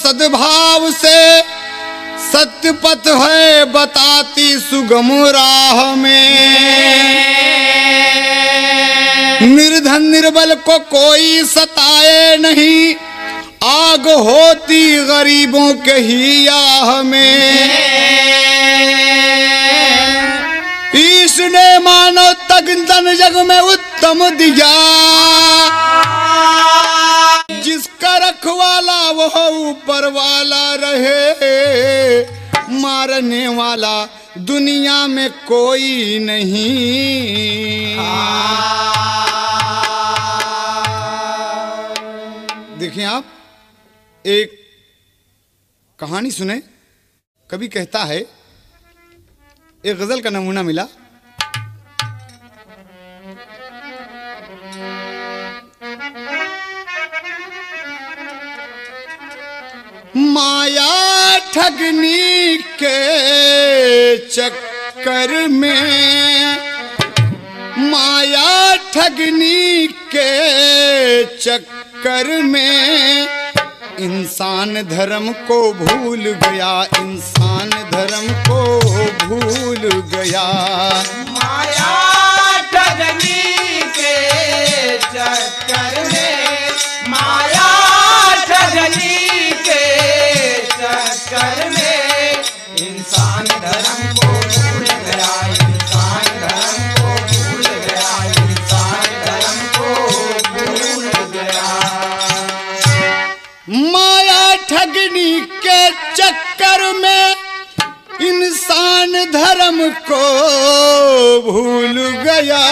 सद्भाव से सत्य पथ है बताती सुगम राह में। निर्धन निर्बल को कोई सताए नहीं, आग होती गरीबों के ही आह में। ईश ने मानव तक तन जग में उत्तम दिया, जिसका रखवाला वह ऊपर वाला रहे। मारने वाला दुनिया में कोई नहीं। देखिए आप एक कहानी सुने। कभी कहता है, एक गजल का नमूना मिला। माया ठगनी के चक्कर में, माया ठगनी के चक्कर में इंसान धर्म को भूल गया, इंसान धर्म को भूल गया। माया ठगनी के चक्कर में, माया ठगनी के चक्कर में इंसान धर्म को भूल गया, इंसान धर्म को भूल गया, इंसान धर्म को भूल गया। माया ठगनी के चक्कर में इंसान धर्म को भूल गया।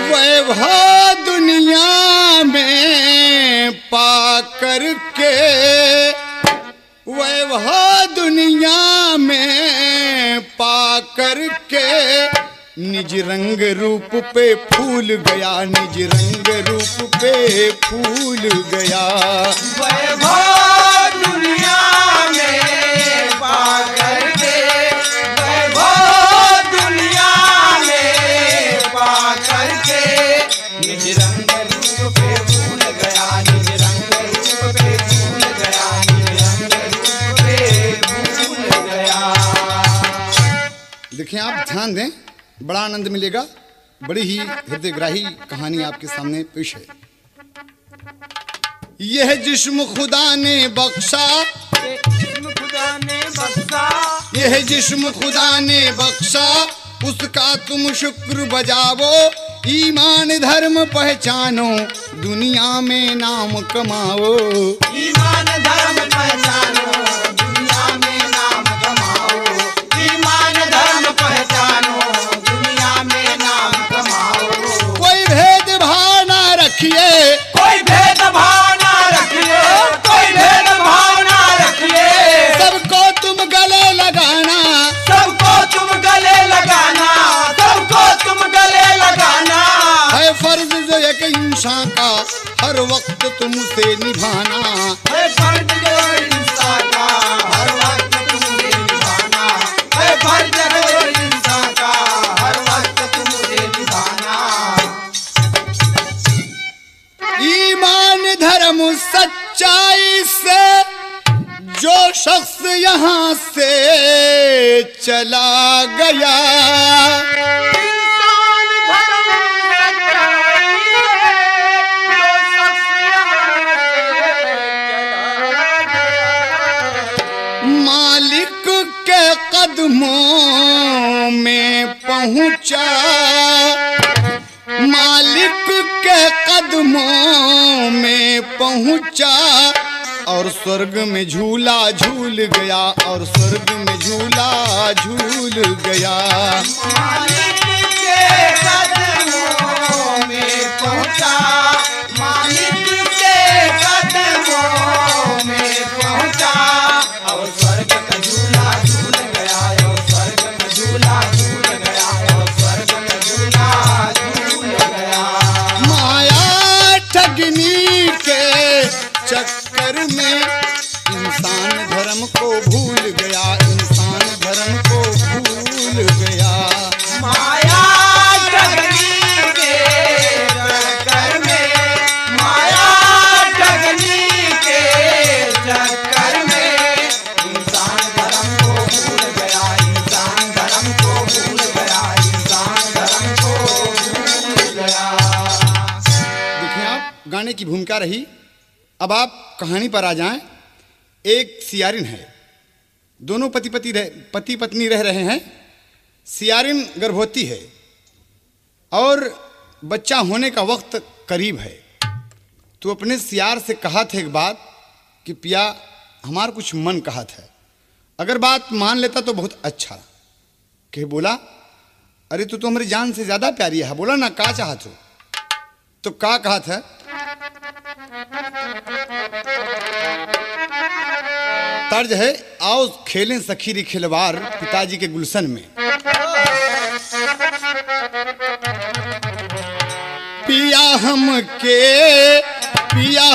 वैभव दुनिया में पा करके, वैभव दुनिया में पा करके निज रंग रूप पे फूल गया, निज रंग रूप पे फूल गया। वैभव दुनिया में पा करके, वैभव दुनिया में पा करके निज रंग रूप पे भूल गया, निज रंग रूप पे भूल गया, निज रंग रूप पे भूल गया। देखिए आप ध्यान दें, बड़ा आनंद मिलेगा। बड़ी ही हृदयग्राही कहानी आपके सामने पेश है। यह जिस्म खुदा ने बख्शा, जिस्म खुदा ने बख्शा, यह जिस्म खुदा ने बख्शा, उसका तुम शुक्र बजावो। ईमान धर्म पहचानो, दुनिया में नाम कमाओ। ईमान धर्म पहचानो, दुनिया में नाम कमाओ। ईमान धर्म पहचानो, दुनिया में नाम कमाओ। कोई भेदभाव ना रखिए, कोई भेदभाव ना रखिए, कोई भेदभाव ना रखिए। सबको तुम गले लगाना, सबको तुम गले लगाना, सबको तुम गले लगाना। है फर्ज जो एक इंसान का हर वक्त तुमसे निभाना। है फर्ज जो इंसान का हर वक्त तुमसे निभाना। है फर्ज जो इंसान का हर वक्त तुमसे निभाना। ईमान धर्म सच्चाई से जो शख्स यहाँ से चला गया, इंसान धर्म सच्चाई है, जो शख्स यहाँ से चला गया। मालिक के कदमों में पहुँचा, मालिक के कदमों में पहुँचा और स्वर्ग में झूला झूल गया, और स्वर्ग में झूला झूल गया। मालिक के कदमों में पहुँचा, मालिक के कदमों में पहुँचा और स्वर्ग का झूला झूल गया, और स्वर्ग में झूला झूल गया, और स्वर्ग में झूला झूल गया। माया ठगनी के चक्कर में इंसान धर्म को भूल गया, गाने की भूमिका रही। अब आप कहानी पर आ जाएं। एक सियारिन है, दोनों पति पत्नी रह रहे हैं। सियारिन गर्भवती है और बच्चा होने का वक्त करीब है। तो अपने सियार से कहा था एक बात कि पिया हमार कुछ मन कहा था, अगर बात मान लेता तो बहुत अच्छा। कि बोला अरे तू तो हमारी जान से ज़्यादा प्यारी है। बोला ना का चाहत हो? तो का कहा था? तर्ज है, आओ खेलें सखी री खिलवाड़ पिताजी के गुलशन में। पिया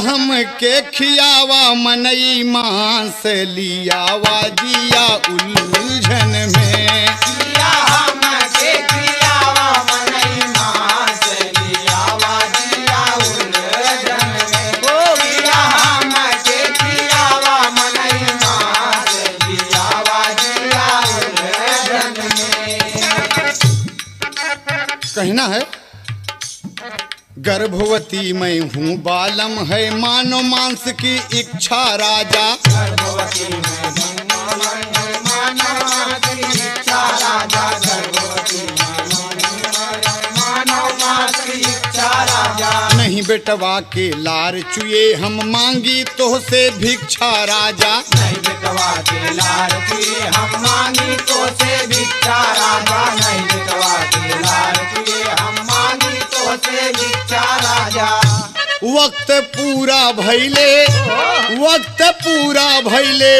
हम के खियावा मनई मांस लियावा जिया उलझन में। पिया हम के खियावा मनई मांस लियावा जिया उलझन में। ओ पिया हम के खियावा मनई मांस लियावा जिया उलझन में। कहना है, गर्भवती मैं हूँ बालम है मानो मांस की इच्छा राजा। गर्भवती मैं हूँ मानो मांस की इच्छा राजा। गर्भवती मानो मांस की इच्छा राजा। नहीं बेटवा के लार चुए हम मांगी तो से भिक्षा राजा। नहीं बेटवा के लार चुए हम मांगी तो से भिक्षा राजा। नहीं बेटवा के लार चुए हम मांगी तो से भिक्षा राजा। वक्त पूरा भैले, वक्त पूरा भैले,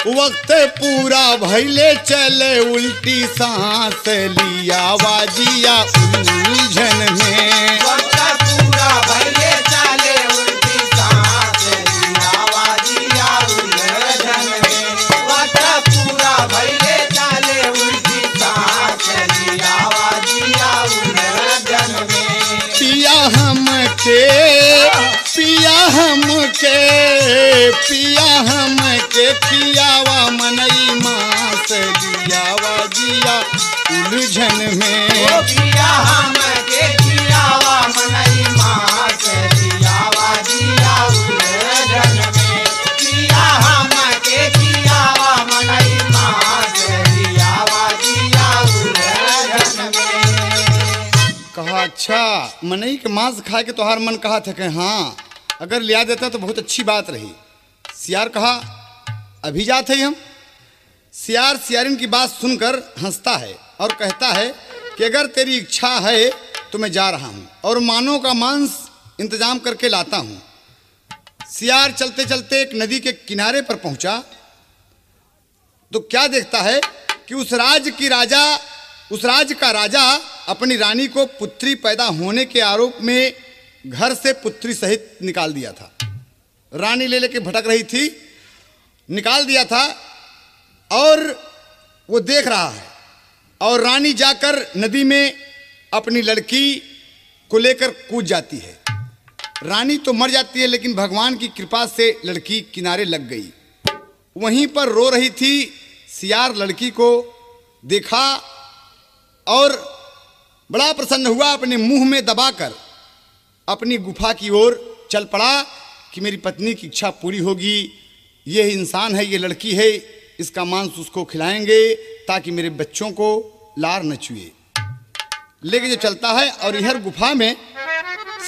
वक्त पूरा भैले चले उल्टी सांस लिया वाजिया उलझन में। वक्त पूरा भैले चले उल्टी सांस लिया वाजिया उलझन में। वक्त पूरा भैले चले उल्टी सांस लिया वाजिया उलझन में। पिया हम के पियावा मनई मांस लियावा जिया उलझन में। ओ पिया हम के खियावा मनई मांस लियावा जिया उलझन में। पिया हम के खियावा मनई मांस लियावा जिया उलझन में। कहा अच्छा मनई के मांस खाए के तोहार मन कहा था कि हाँ अगर लिया देता तो बहुत अच्छी बात रही। सियार कहा अभी जाते हैं हम। सियार सियारिन की बात सुनकर हंसता है और कहता है कि अगर तेरी इच्छा है तो मैं जा रहा हूँ और मानव का मांस इंतजाम करके लाता हूँ। सियार चलते चलते एक नदी के किनारे पर पहुंचा तो क्या देखता है कि उस राज्य का राजा अपनी रानी को पुत्री पैदा होने के आरोप में घर से पुत्री सहित निकाल दिया था। रानी ले लेके भटक रही थी, निकाल दिया था और वो देख रहा है। और रानी जाकर नदी में अपनी लड़की को लेकर कूद जाती है। रानी तो मर जाती है लेकिन भगवान की कृपा से लड़की किनारे लग गई। वहीं पर रो रही थी। सियार लड़की को देखा और बड़ा प्रसन्न हुआ। अपने मुंह में दबाकर अपनी गुफा की ओर चल पड़ा कि मेरी पत्नी की इच्छा पूरी होगी। ये इंसान है, ये लड़की है, इसका मांस उसको खिलाएंगे ताकि मेरे बच्चों को लार न चुए। लेके जो चलता है और इधर गुफा में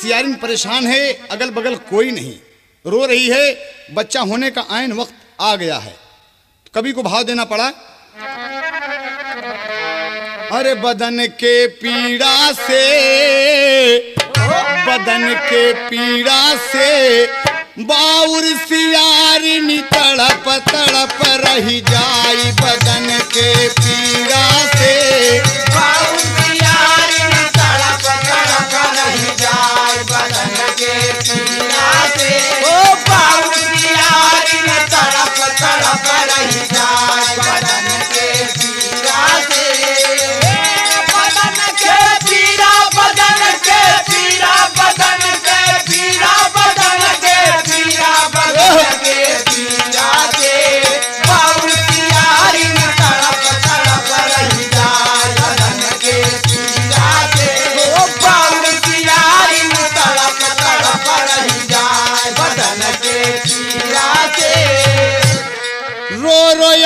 सियारिन परेशान है, अगल बगल कोई नहीं, रो रही है। बच्चा होने का आयन वक्त आ गया है। कवि को भाव देना पड़ा। अरे बदन के पीड़ा से बाउर सियारिनी तड़प तड़प रही जाई। बदन के पीड़ा से बाउल सियारिनी तड़प तड़प रही जाए। बदन के पीड़ा से ओ बाउल सियारिनी तड़प तड़प रही जाए। बदन के पीड़ा से बदन के पीड़ा बदन के पीड़ा बदन के पीड़ा बदन के पीड़ा बदन के पीड़ा से बाउल सियारिनी तड़प तड़प रही जाए। बदन के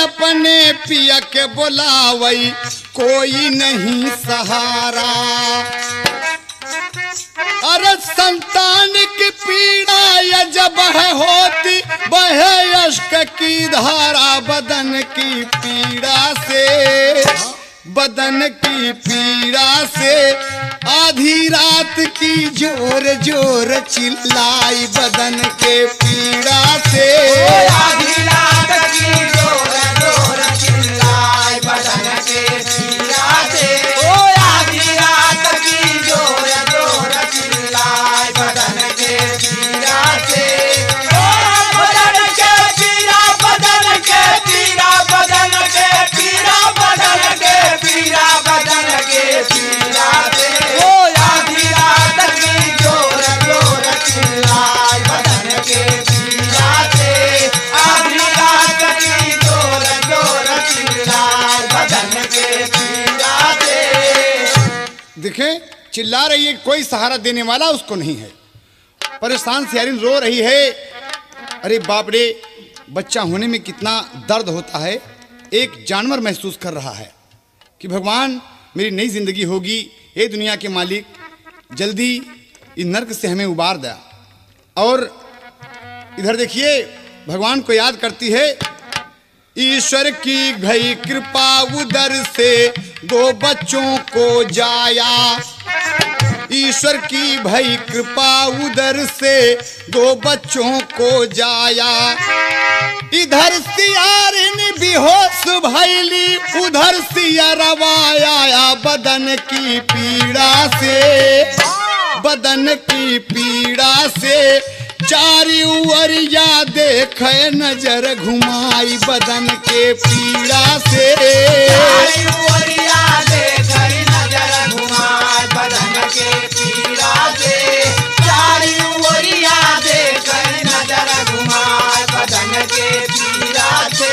अपने पिया के बुलावई कोई नहीं सहारा। अरे संतान की पीड़ा या जब है होती बहे अश्क की धारा, बदन की पीड़ा से, बदन की पीड़ा से आधी रात की जोर जोर चिल्लाई, बदन के पीड़ा से आधी रात की जोर जोर चिल्लाई, बदन के पीड़ा से आधी रात की जोर जोर चिल्लाई, बदन के पीड़ा से बदन के पीड़ा, बदन के पीड़ा, बदन के पीड़ा, बदन के पीड़ा, बदन के पीड़ा से आधी रात की जोर जोर चिल्लाई, बदन के पीड़ा से आधी रात की जोर जोर चिल्लाई, बदन के पीड़ा से। देखे चिल्ला रही है, कोई सहारा देने वाला उसको नहीं है। परेशान सियारिन रो रही है। अरे बाप रे, बच्चा होने में कितना दर्द होता है। एक जानवर महसूस कर रहा है कि भगवान मेरी नई जिंदगी होगी, ये दुनिया के मालिक जल्दी इस नर्क से हमें उबार दे। और इधर देखिए भगवान को याद करती है। ईश्वर की भई कृपा उदर से दो बच्चों को जाया, ईश्वर की भई कृपा उदर से दो बच्चों को जाया। इधर सियारिन बेहोश भैली, उधर सिया रवाया, बदन की पीड़ा से, बदन की पीड़ा से चारी उवरिया देखे नजर घुमाई, बदन के पीड़ा से चारी उवरिया देखे नजर घुमाई, बदन के पीड़ा से चारी उवरिया देखे नजर घुमाई, बदन के पीड़ा से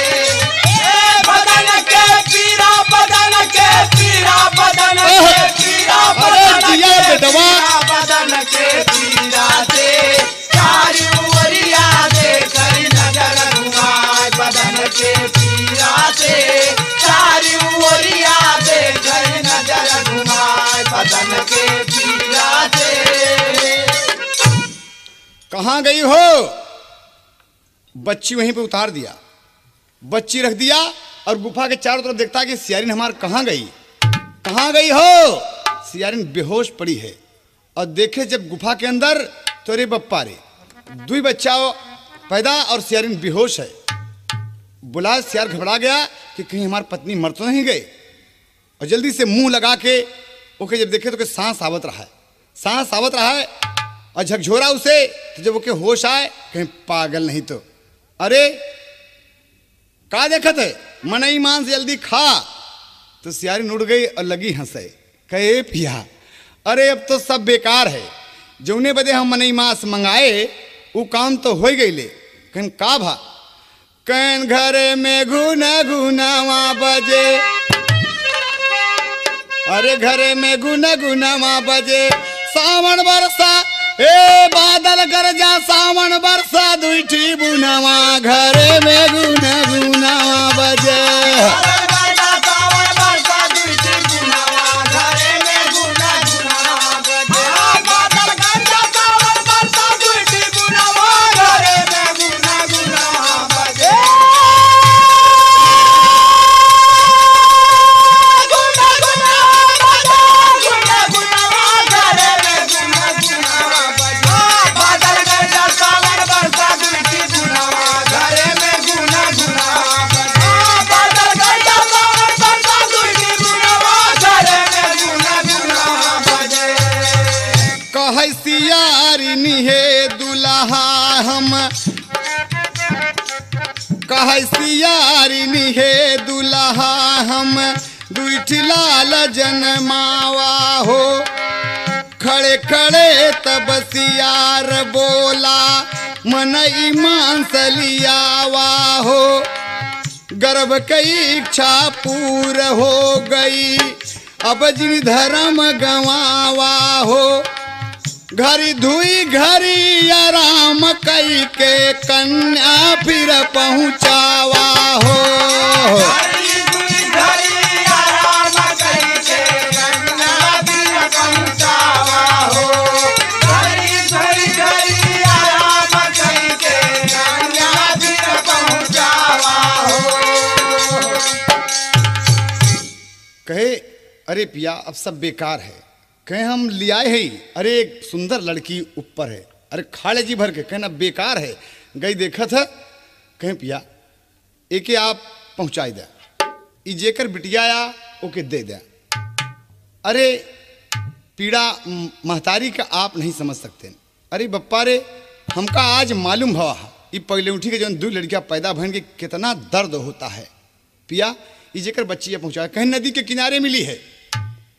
बदन के पीड़ा, बदन के पीड़ा, बदन के पीड़ा, बदन के पीड़ा, बदन के पीड़ा से चारी उवरिया देखे नजर घुमाई, बदन के पीड़ा से चारी उवरिया देखे नजर घुमाई, बदन के पीड़ा से। कहाँ गई हो? बच्ची वहीं पे उतार दिया, बच्ची रख दिया और गुफा के चारों तरफ देखता कि सियारिन हमार कहाँ गई, कहाँ गई हो? सियारिन बेहोश पड़ी है और देखे जब गुफा के अंदर तो रे बप्पा रे, दुई बच्चा पैदा और सियारिन बेहोश है। बुला सियार घबरा गया कि कहीं हमारी पत्नी मर तो नहीं गई, और जल्दी से मुंह लगा के ओके जब देखे तो सांस आवत रहा है, सांस आवत रहा है और झकझोरा उसे। तो जब ओके होश आए कहीं पागल नहीं तो, अरे का देखत है, मनई मान से जल्दी खा। तो सियारिन उड़ गई और लगी हंसे, कहे पिया अरे अब तो सब बेकार है, जौने बदे हम मनई मांस मंगाए वो काम तो हो गई ले। कहन का भा? कहन घरे में गुना गुनावा बजे, अरे घरे में गुना गुनावा बजे, सावन बरसा ए बादल गरजा, सावन बरसा दुईठी बुनावा, घरे में गुना गुनावा बजे। कहे सियारिनी हे दुल्हा हम दुईठी लाल जनमावा हो। खड़े खड़े तब सियार बोला मन ईमान सलियावा हो। गर्भ की इच्छा पूर हो गई अब जिन धर्म गवावा हो। घरी धुई घरी आराम कई के कन्या फिर पहुँचावा हो। घड़ी दुई घड़ी आराम करके कन्या फिर पहुँचावा हो। घड़ी दुई घड़ी आराम करके कन्या फिर पहुँचावा हो। कहे अरे पिया अब सब बेकार है। कहे हम ले आए है, अरे एक सुंदर लड़की ऊपर है, अरे खाले जी भर के कहना बेकार है। गई देखा था, कहें पिया एके आप पहुँचाई दे, ई जेकर बिटियाया ओके दे दे। अरे पीड़ा महतारी का आप नहीं समझ सकते। अरे बप्पा रे हमका आज मालूम भवा ये पहले उठी के जो दो लड़कियाँ पैदा भन के कितना दर्द होता है। पिया ये जेकर बच्चियाँ पहुँचाए, कहीं नदी के किनारे मिली है,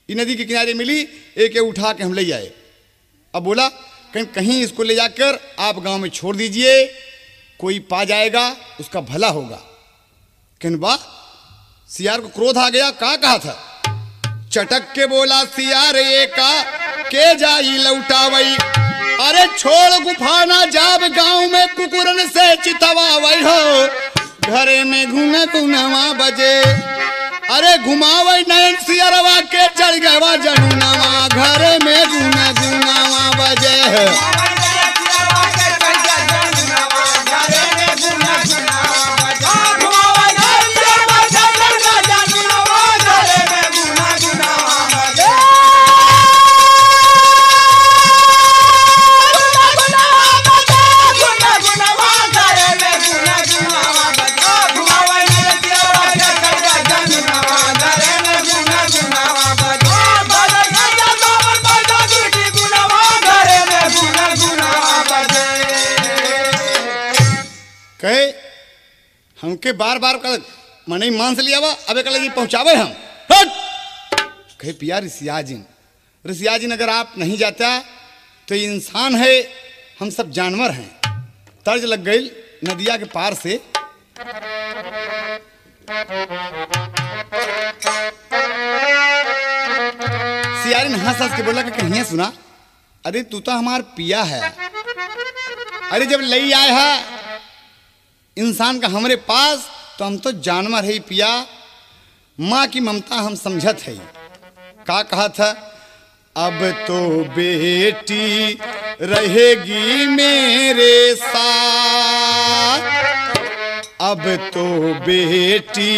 ये नदी के किनारे मिली, एक उठा के हम ले आए। अब बोला कहीं इसको ले जाकर आप गांव में छोड़ दीजिए, कोई पा जाएगा उसका भला होगा। कहन बा सियार को क्रोध आ गया, कहा था, चटक के बोला सियार ये का के जाई लौटावई। अरे छोड़ गुफाना जाब गांव में कुकुरन से चितवावई हो। घरे में घूमे कुनवा बजे, अरे घुमावई नयन सियरवा के चढ़ गवा जनुनवा। घरे में घूमे गुनावा बजे। कहे हमके बार बार कर मने मान से लिया वा, अबे कल जी पहुँचावे हम। हट! कहे पिया ऋषियाजिन अगर आप नहीं जाता तो ये इंसान है, हम सब जानवर हैं। तर्ज लग गई नदिया के पार से। सियारिन हंस हंस के बोला कि कहीं सुना, अरे तू तो हमार पिया है। अरे जब ले आए है इंसान का हमारे पास तो हम तो जानवर है पिया। माँ की ममता हम समझत है। का कहा था, अब तो बेटी रहेगी मेरे साथ, अब तो बेटी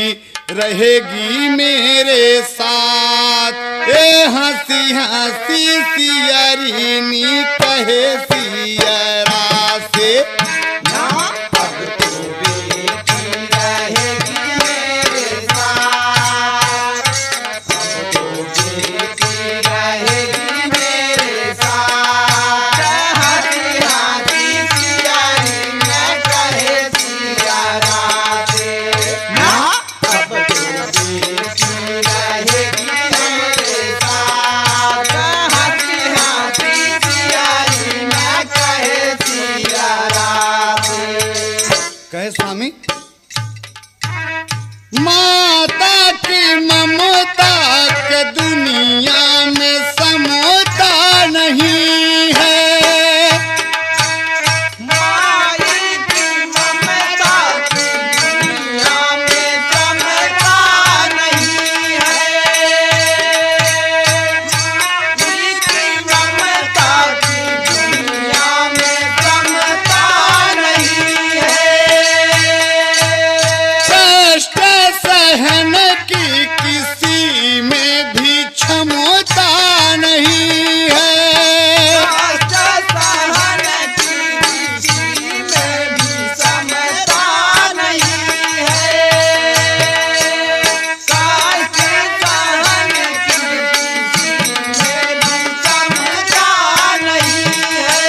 रहेगी मेरे साथ। ए हंसी हंसी सियरिनी कहे सियरा से, स्वामी माता की ममता के दुनिया में समता नहीं है। माई की ममता की दुनिया में समता नहीं है। माई की ममता की दुनिया में समता नहीं है। सहन की किसी में भी क्षमता नहीं है। सहन की किसी में भी क्षमता नहीं है। सहन की किसी में भी क्षमता नहीं है।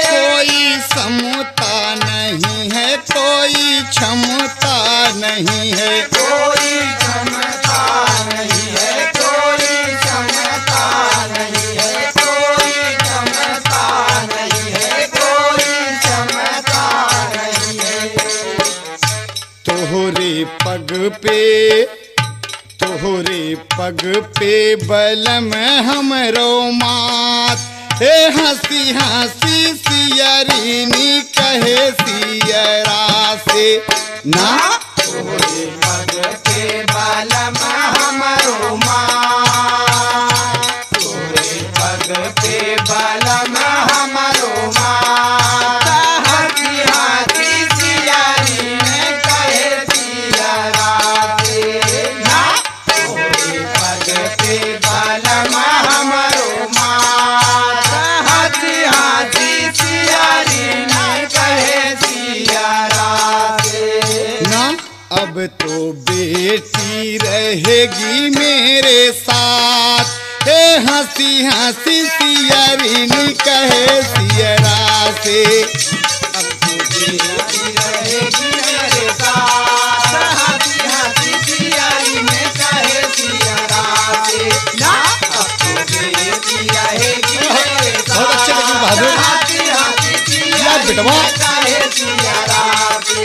कोई समता नहीं है, कोई क्षमता नहीं है। कोई क्षमता नहीं है, कोई क्षमता नहीं है, कोई क्षमता नहीं है, कोई क्षमता नहीं है। तोहरे पग पे बलम हमरो मात, हे हंसी हंसी सियरिनी कहे सियरा से ना तोरे पग के बालम हमरो माँ, तोरे पग पे बालम हमरो माँ। हंसी हंसी सियारी में कहे सियरा से ना तोरे पग पे बालम हमरो माँ। हंसी हंसी सियारी में कहे सियरा से ना अब तो बेटी रहेगी मेरे साथ, हे हंसी हंसी सियरिनी कहे सियरा से। अब तो बेटी रहेगी मेरे साथ, हंसी हंसी सियारी में कहे सियरा से ना। अब तो बेटी रहेगी मेरे साथ, बहुत अच्छे लगे बहादुर। हंसी हंसी सियारी यार बेटवा। में कहे सियरा से।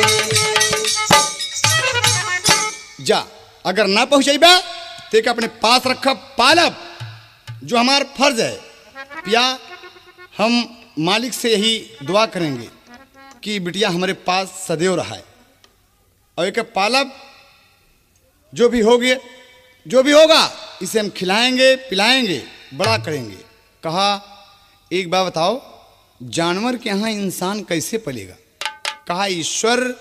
जा अगर ना पहुंचेबा ते के अपने पास रख पालब, जो हमार फर्ज है पिया। हम मालिक से यही दुआ करेंगे कि बिटिया हमारे पास सदैव रहा है और एक पालब। जो भी होगे जो भी होगा इसे हम खिलाएंगे पिलाएंगे बड़ा करेंगे। कहा एक बात बताओ, जानवर के यहाँ इंसान कैसे पलेगा? कहा ईश्वर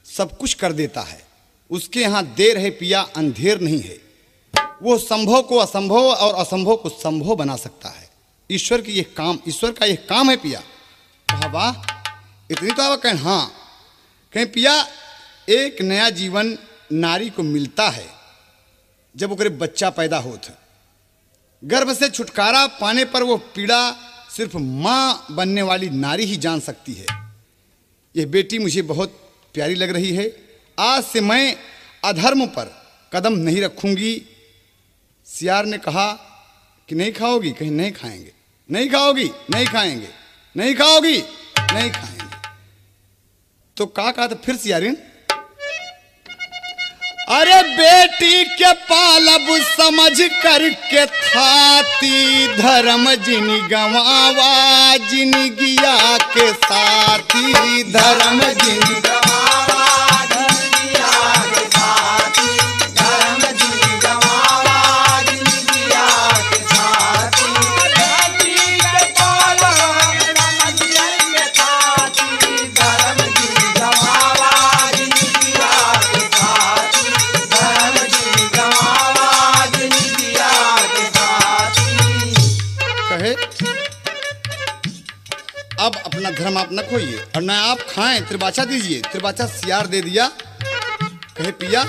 सब कुछ कर देता है, उसके यहाँ देर है पिया अंधेर नहीं है। वो संभव को असंभव और असंभव को संभव बना सकता है। ईश्वर की ये काम, ईश्वर का ये काम है पिया। कहा वाह, इतनी तो कहें हाँ। कहें पिया एक नया जीवन नारी को मिलता है जब ओकरे बच्चा पैदा होता। गर्भ से छुटकारा पाने पर वो पीड़ा सिर्फ माँ बनने वाली नारी ही जान सकती है। यह बेटी मुझे बहुत प्यारी लग रही है। आज से मैं अधर्म पर कदम नहीं रखूंगी। सियार ने कहा कि नहीं खाओगी? कहीं नहीं खाएंगे। नहीं खाओगी? नहीं खाएंगे। नहीं खाओगी? नहीं खाएंगे। तो कहा तो फिर सियारिन, अरे बेटी के पालब समझ करके थाती, धर्म जिन गवावा जिन गिया के साथी। धर्म जिन गवावा जिन गिया के साथी, धर्म जिन गवावा जिन गिया के साथी। बेटी के पालब समझ करके थाती, धर्म जिन गवावा जिन गिया के साथी। कहे अब अपना धर्म आप न खोइए और न आप खाएं, त्रिबाचा दीजिए। त्रिबाचा सियार दे दिया। कहे पिया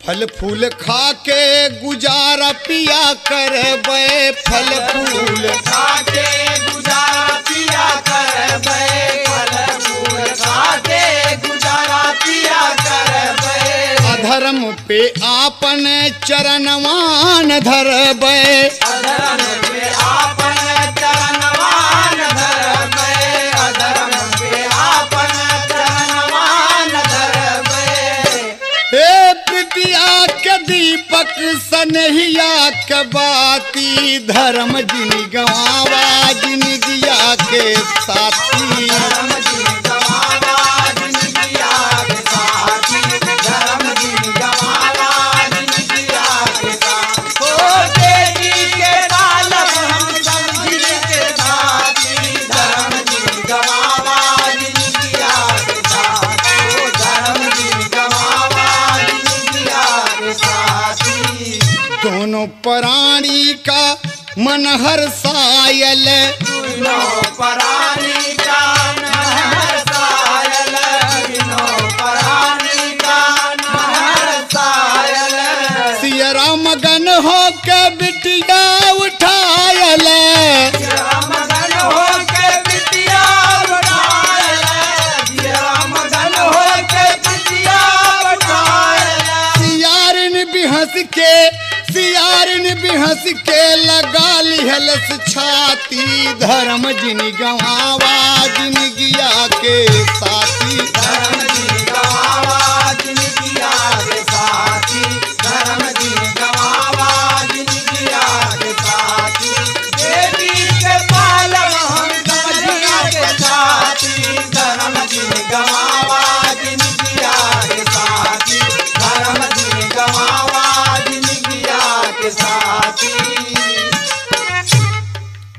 फल फूल खा के गुजारा पिया करबे, फल फूल खा के गुजारा पिया करबे, फल फूल खा के गुजारा पिया करबे। अधर्म पे आपन चरणवान धरबे, अधर्म पे आपन चरणवान धरबे, अधर्म पे आपन चरणवान धरबे। हे प्रीतिया के दीपक सनहिया के बाती, धर्म जिन गवावा जिन गिया के साथी। धर्म जिन गवावा जिन गिया के साथी, धर्म जिन गवावा जिन गिया के साथी। ओ बेटी के पालब हम समझ के साथी, धर्म जिन गवावा जिन गिया के साथी। ओ धर्म जिन गवावा जिन गिया के साथी। दोनों प्राणी का मन हर्षायल, तीनों प्राणी का मन हर्षायल, तीनों प्राणी का मन हर्षायल। सियरा मगन हो के बिटिया उठायल, मगन हो के बिटिया उठायल, मगन हो के बिटिया उठायल। सियारिन भी हंस के लगा लिहलस छाती, धर्म जिन गवावा जिन गिया के साथी। धर्म जिन गवावा जिन गिया के साथी, धर्म जिन गवावा जिन गिया के साथी।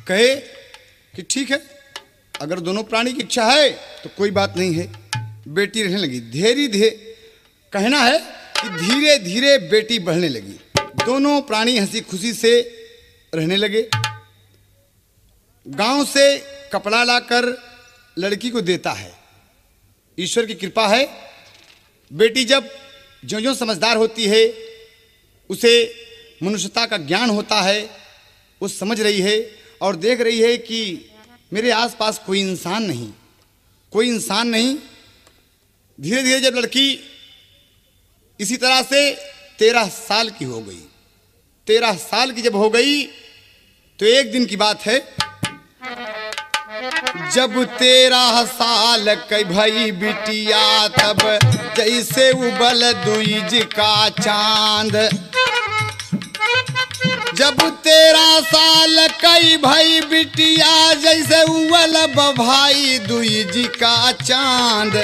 कहे कि ठीक है, अगर दोनों प्राणी की इच्छा है तो कोई बात नहीं है। बेटी रहने लगी। धीरे धीरे कहना है कि धीरे धीरे बेटी बढ़ने लगी। दोनों प्राणी हंसी खुशी से रहने लगे। गांव से कपड़ा लाकर लड़की को देता है। ईश्वर की कृपा है। बेटी जब ज्यों ज्यों समझदार होती है, उसे मनुष्यता का ज्ञान होता है, वो समझ रही है और देख रही है कि मेरे आसपास कोई इंसान नहीं। धीरे धीरे जब लड़की इसी तरह से 13 साल की हो गई, 13 साल की जब हो गई तो एक दिन की बात है, जब 13 साल की भई बिटिया तब जैसे उबल दूज का चांद। जब 13 साल की भई बिटिया जैसे उबल भाई दूज का चांद।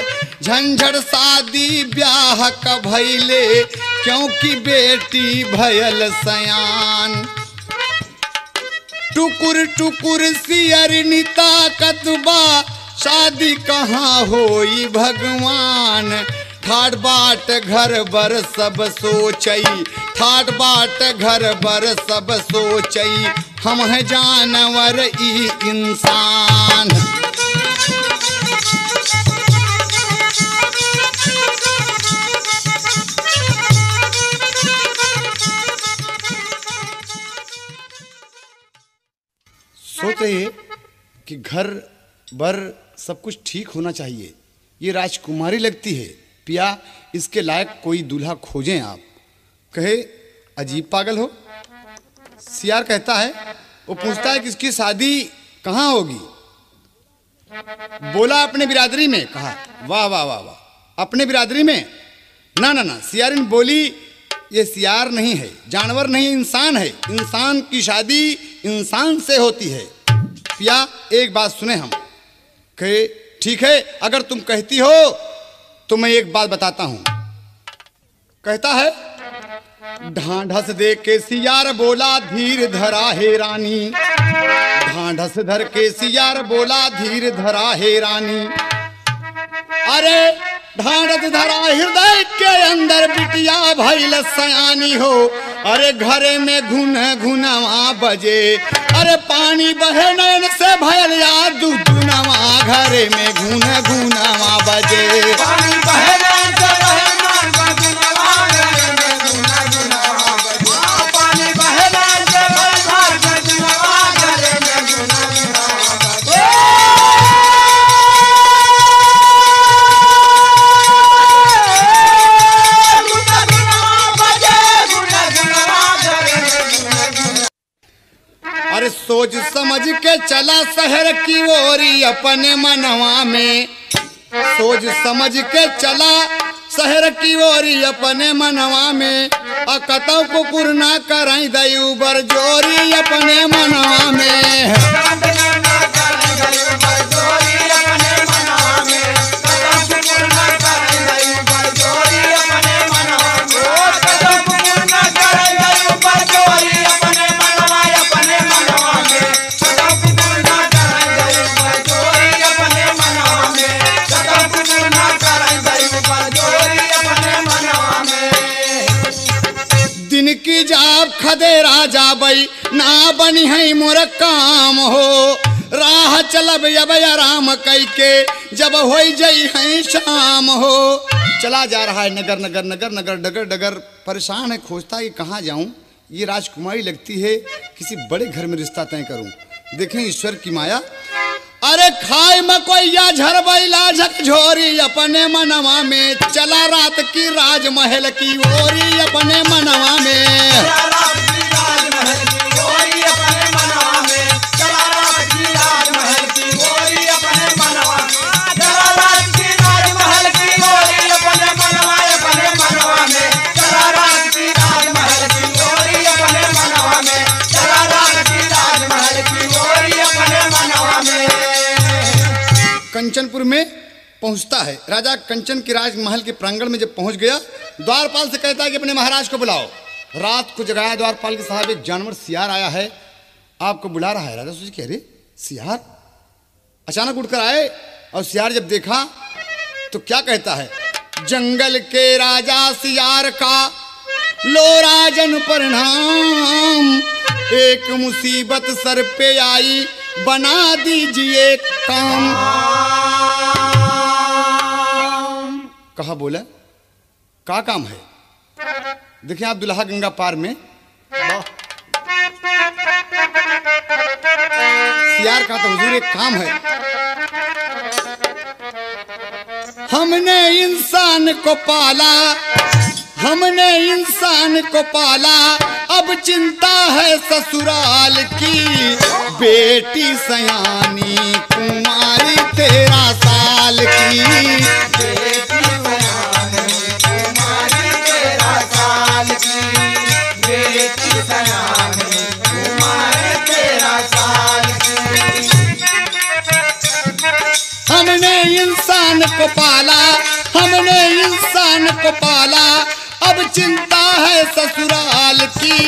झंझट शादी ब्याह का भइले क्योंकि बेटी भयल सयान। टुकुर टुकुर सियरनी ताकत बा शादी कहाँ होई भगवान। ठाट बाट घर बर सब सोचई, ठाट बाट घर बर सब सोचई, हम है जानवर ई इंसान। सोच रहे कि घर बर सब कुछ ठीक होना चाहिए। ये राजकुमारी लगती है, पिया इसके लायक कोई दूल्हा खोजें आप। कहे अजीब पागल हो। सियार कहता है, वो पूछता है कि इसकी शादी कहाँ होगी। बोला अपने बिरादरी में। कहा वाह वाह वाह वाह, अपने बिरादरी में? ना ना ना। सियारिन बोली ये सियार नहीं है, जानवर नहीं, इंसान है। इंसान की शादी इंसान से होती है। पिया एक बात सुने हम। कहे ठीक है, अगर तुम कहती हो तो मैं एक बात बताता हूं। कहता है, ढांढस दे के सियार बोला धीर धरा है रानी। ढांढस धर के सियार बोला धीर धरा है रानी। अरे ढांढस धरा हृदय के अंदर बिटिया भइल सयानी हो। अरे घरे में घुन घुनवा बजे, अरे पानी बहे नैन से भयल यार दुनवा। घरे में घुन घुनवा बजे, पानी बहे नैन से भयल यार दुनवा। घरे में घुन घुनवा बजे, पानी बहे नैन से भयल यार दुनवा। घरे में घुन घुनवा बजे। अरे सोच समझ के चला शहर की ओरी अपने मनवा में। सोच समझ के चला शहर की ओरी अपने मनवा में। अकतौ को पूर्णा कराई दयु बर जोरी अपने मनवा में। दिन की जाब खदे राजा बई ना बनी है मोर काम हो। राह चलब अब आराम कई के जब हो जई है शाम हो। चला जा रहा है नगर नगर नगर नगर डगर डगर, परेशान है, खोजता है कहाँ जाऊं। ये राजकुमारी लगती है, किसी बड़े घर में रिश्ता तय करूं। देखें ईश्वर की माया। अरे खाए मकोइया झरबैला झकझोरी अपने मनवा में। चला रात की राजमहल की ओरी अपने मनवा में। कंचनपुर में पहुंचता है। राजा कंचन के राजमहल के प्रांगण में जब पहुंच गया, द्वारपाल से कहता है कि अपने महाराज को बुलाओ। रात को जगाया द्वारपाल के साहब, एक जानवर सियार आया है, आपको बुला रहा है। राजा सोचे कि अरे सियार, अचानक उठकर आए और सियार जब देखा तो क्या कहता है, जंगल के राजा सियार का लो राजन प्रणाम, एक मुसीबत सर पे आई बना दीजिए काम। कहा बोला क्या काम है? देखिए आप दुल्हा गंगा पार में सियार का तो हुजूर एक काम है, हमने इंसान को पाला, हमने इंसान को पाला, अब चिंता है ससुराल की, बेटी सयानी कुमारी 13 साल की, बेटी सयानी कुमारी 13 साल की, बेटी सयानी कुमारी 13 साल की। हमने इंसान को पाला, हमने इंसान को पाला, अब चिंता है ससुराल की,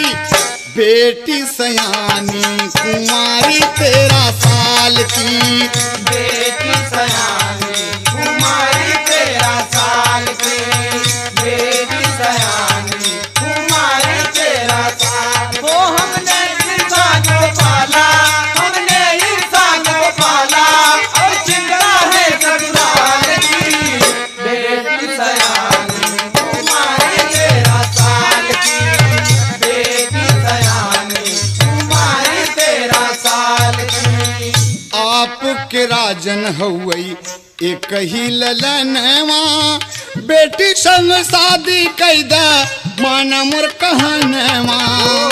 बेटी सयानी कुमारी 13 साल की, बेटी सयानी कुमारी 13 साल की, बेटी सयानी कुमारी 13 साल। वो हमने इंसान को पाला, हमने इंसान को पाला, अब चिंता है ससुराल की, बेटी सयानी कुमारी 13 साल की, बेटी सयानी कुमारी 13 साल की। आपके राजन हुई एक ही ललनवा, बेटी संग शादी कैदा माना मोर कहनवा,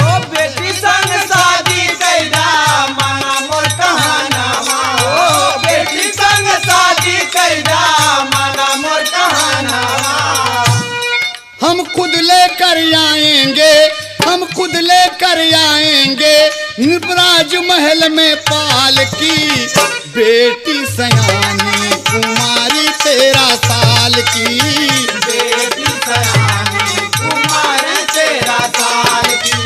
ओ बेटी संग शादी कैदा माना मोर कहनवा, ओ बेटी संग शादी कैदा माना मोर कहनवा। हम खुद लेकर आएंगे, हम खुद लेकर आएंगे, निपराज महल में पाल की, बेटी सयानी कुमारी 13 साल की, बेटी सयानी कुमारी 13 साल की,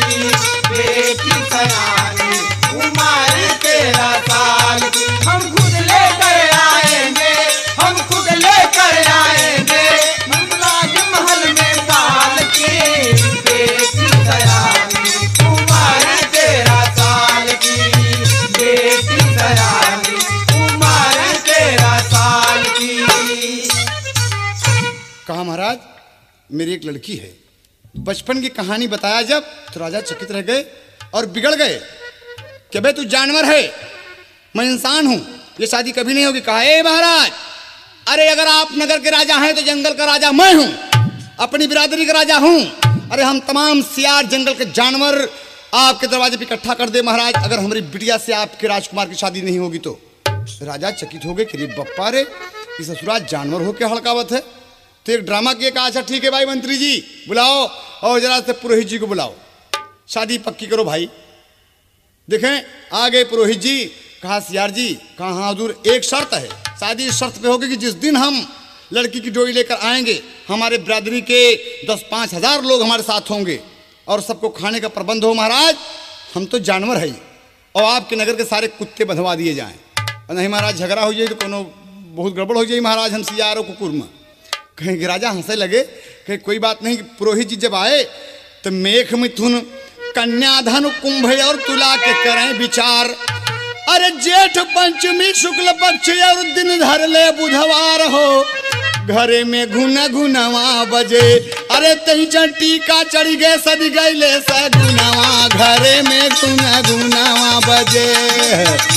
बेटी सयानी कुमारी 13 साल की। हम खुद लेकर आएंगे, हम खुद लेकर आएंगे, निपराज महल में पाल की, बेटी सयानी कुमारी 13 साल की, बेटी सयानी कुमारी 13 साल की। कहा महाराज मेरी एक लड़की है, बचपन की कहानी बताया जब तो राजा चकित रह गए और बिगड़ गए कि भाई तू जानवर है, मैं इंसान हूं, ये शादी कभी नहीं होगी। कहा ए महाराज, अरे अगर आप नगर के राजा हैं तो जंगल का राजा मैं हूं, अपनी बिरादरी का राजा हूं, अरे हम तमाम सियार जंगल के जानवर आपके दरवाजे पे इकट्ठा कर दे महाराज, अगर हमारी बिटिया से आपके राजकुमार की शादी नहीं होगी तो। राजा चकित हो गए कि बप्पा रे इस ससुराल जानवर हो के हड़कावत है। तो एक ड्रामा किया, कहा अच्छा ठीक है भाई मंत्री जी बुलाओ और जरा से पुरोहित जी को बुलाओ, शादी पक्की करो भाई। देखें आ गए पुरोहित जी। कहा सियार जी, कहा हाँ हुजूर, एक शर्त है, शादी इस शर्त पे होगी कि जिस दिन हम लड़की की डोरी लेकर आएंगे हमारे बिरादरी के 10-5 हजार लोग हमारे साथ होंगे और सबको खाने का प्रबंध हो महाराज, हम तो जानवर है और आपके नगर के सारे कुत्ते बंधवा दिए जाएं, और नहीं महाराज झगड़ा हो जाए तो कोनो बहुत गड़बड़ हो जाए महाराज, हम सियारों कुकुर में। कहेंगे राजा हंसे लगे, कहे कोई बात नहीं। पुरोहित जी जब आए तो मेघ मिथुन कन्या धनु कुंभ और तुला के करें विचार, अरे जेठ पंचमी शुक्ल पक्ष और दिन धर ले बुधवार हो, घरे में घुन घुनवा बजे, अरे तही टीका चढ़ गए सद गईले सगुनवा, घरे में घुन घुनवा बजे।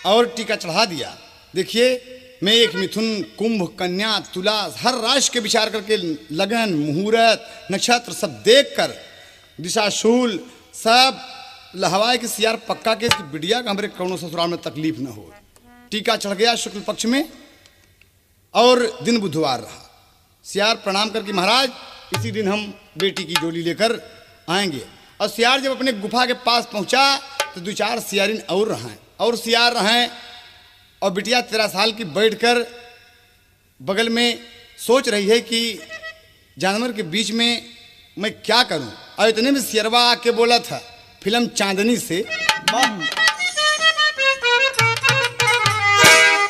और टीका चढ़ा दिया। देखिए में एक मिथुन, कुंभ, कन्या, तुला हर राशि के विचार करके लगन, मुहूर्त, नक्षत्र सब देखकर दिशाशूल सब लहवाए कि सियार पक्का के बिटिया का हमारे कौनों ससुराल में तकलीफ न हो। टीका चढ़ गया शुक्ल पक्ष में और दिन बुधवार रहा। सियार प्रणाम करके महाराज इसी दिन हम बेटी की डोली लेकर आएंगे। और सियार जब अपने गुफा के पास पहुंचा तो 2-4 सियारिन और सियार रहें और बिटिया 13 साल की बैठकर बगल में सोच रही है कि जानवर के बीच में मैं क्या करूं। और इतने में सियरवा आके बोला था फिल्म चांदनी से,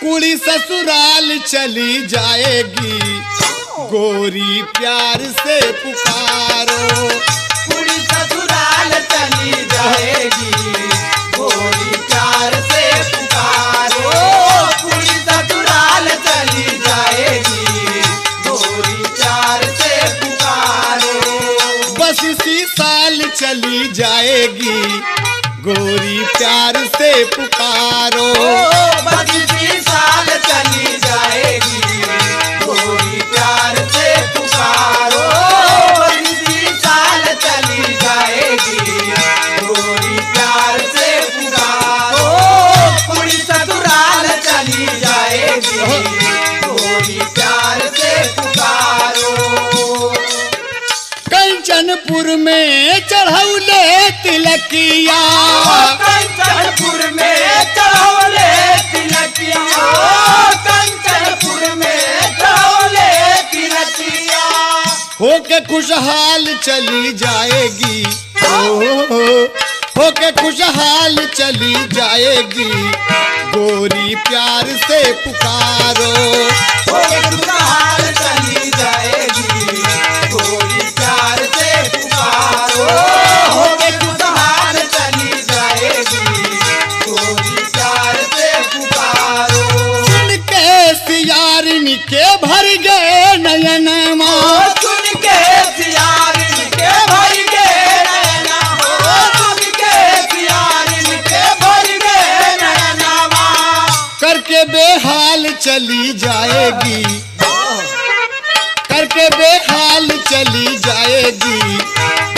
कुड़ी ससुराल चली जाएगी गोरी प्यार से पुकारो, कुड़ी ससुराल चली जाएगी गोरी प्यार से पुकारो, कुड़ी ससुराल चली जाएगी गोरी प्यार से पुकारो, बस इसी साल चली जाएगी गोरी प्यार से पुकारो, बस इसी साल चली जाएगी गोरी प्यार से पुकारो, बस इसी साल चली जाएगी गोरी प्यार से पुकारो, कुड़ी ससुराल चली जाएगी गोरी प्यार से पुकारो। कंचनपुर में चढ़ौले तिलकिया, कंचनपुर में चढ़ौले तिलकिया, कंचनपुर में चढ़ौले तिलकिया, होके खुशहाल चली जाएगी होके खुशहाल चली जाएगी गोरी प्यार से पुकारो, होके खुशहाल चली जाएगी गोरी प्यार से पुकारो, होके खुशहाल चली जाएगी गोरी प्यार से पुकारो। सुन के सियारिन के भर गए नयनमा, सुन के सियारिन के भर गए नयना, सुन के सियारिन के भर गए नयनावा, करके बेहाल चली जाएगी करके बेहाल चली जाएगी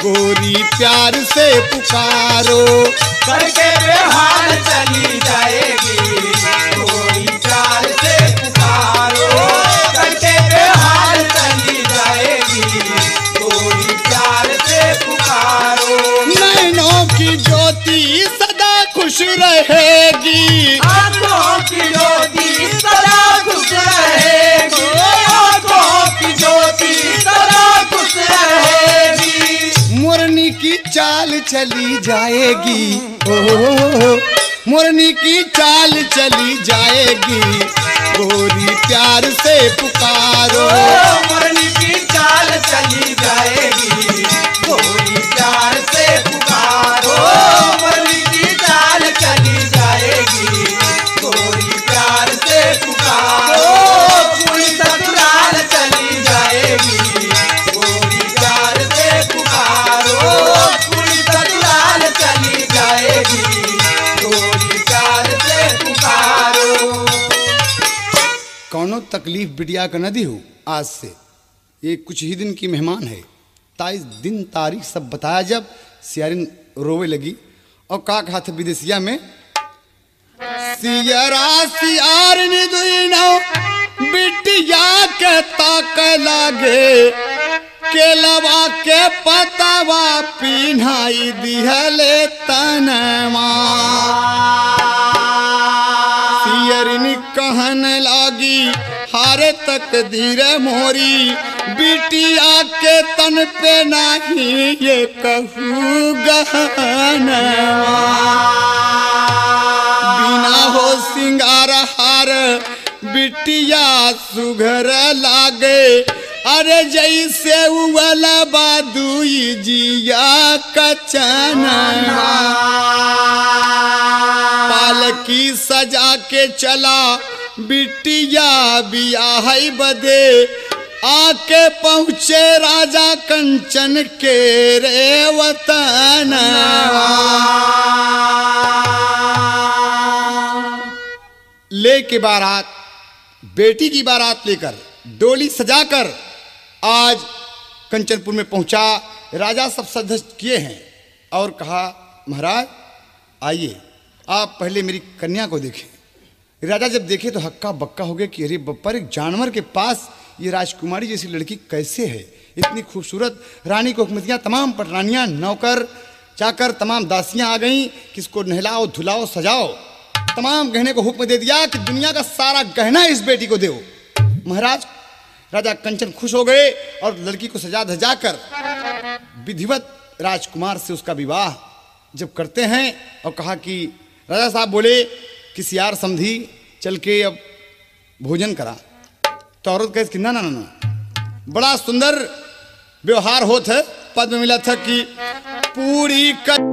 गोरी प्यार से पुकारो, करके बेहाल चली जाएगी गोरी प्यार से पुकारो, करके बेहाल चली जाएगी गोरी प्यार से पुकारो। नैनों की ज्योति सदा खुश रहेगी, आंखों की ज्योति सदा खुश रहेगी, आंखों की ज्योति सदा खुश रहेगी, मोरनी की चाल चली जाएगी मोरनी की चाल चली जाएगी गोरी प्यार से पुकारो, मोरनी की चाल चली जाएगी गोरी प्यार से पुकारो, मोरनी की चाल चली जाएगी गोरी प्यार से पुकारो, कुड़ी ससुराल चली जाएगी गोरी प्यार से पुकारो, कुड़ी ससुराल चली जाएगी गोरी प्यार से पुकारो। कौनो तकलीफ बिटिया का नदी हो आज से, ये कुछ ही दिन की मेहमान है। 23 दिन तारीख सब बताया जब सियारिन रोवे लगी और का कहा था विदेशिया में, सियरा सियारिन दुइनो बिटिया के ताक लागे, केलवा के पतावा पिन्हाई दिहले तनमा, सियरिन कहन लागी हारे तकदीर मोरी, बिटिया के तन पे नहीं ये कहू गहनवा, बिना हो सिंगार हार बिटिया सुघर लागे, अरे जैसे उवला बादुई जिया कचनवा, पालकी सजा के चला बिटिया बियाह बदे, आके पहुँचे राजा कंचन के रे वतनवा, ले के बारात बेटी की बारात लेकर डोली सजाकर आज कंचनपुर में पहुंचा। राजा सब सदस्य किए हैं और कहा महाराज आइए आप पहले मेरी कन्या को देखें। राजा जब देखे तो हक्का बक्का हो गए कि अरे बप्पर, एक जानवर के पास ये राजकुमारी जैसी लड़की कैसे है, इतनी खूबसूरत। रानी को हुकूमतियाँ तमाम पटरानियाँ नौकर चाकर तमाम दासियाँ आ गईं कि इसको नहलाओ धुलाओ सजाओ। तमाम गहने को हुक्म दे दिया कि दुनिया का सारा गहना इस बेटी को दो। महाराज राजा कंचन खुश हो गए और लड़की को सजा धजा कर विधिवत राजकुमार से उसका विवाह जब करते हैं और कहा कि राजा साहब बोले कि सियार समझी चल के अब भोजन करा। तो औरत कहे कि ना ना ना, बड़ा सुंदर व्यवहार होता है। पद में मिला था कि पूरी कर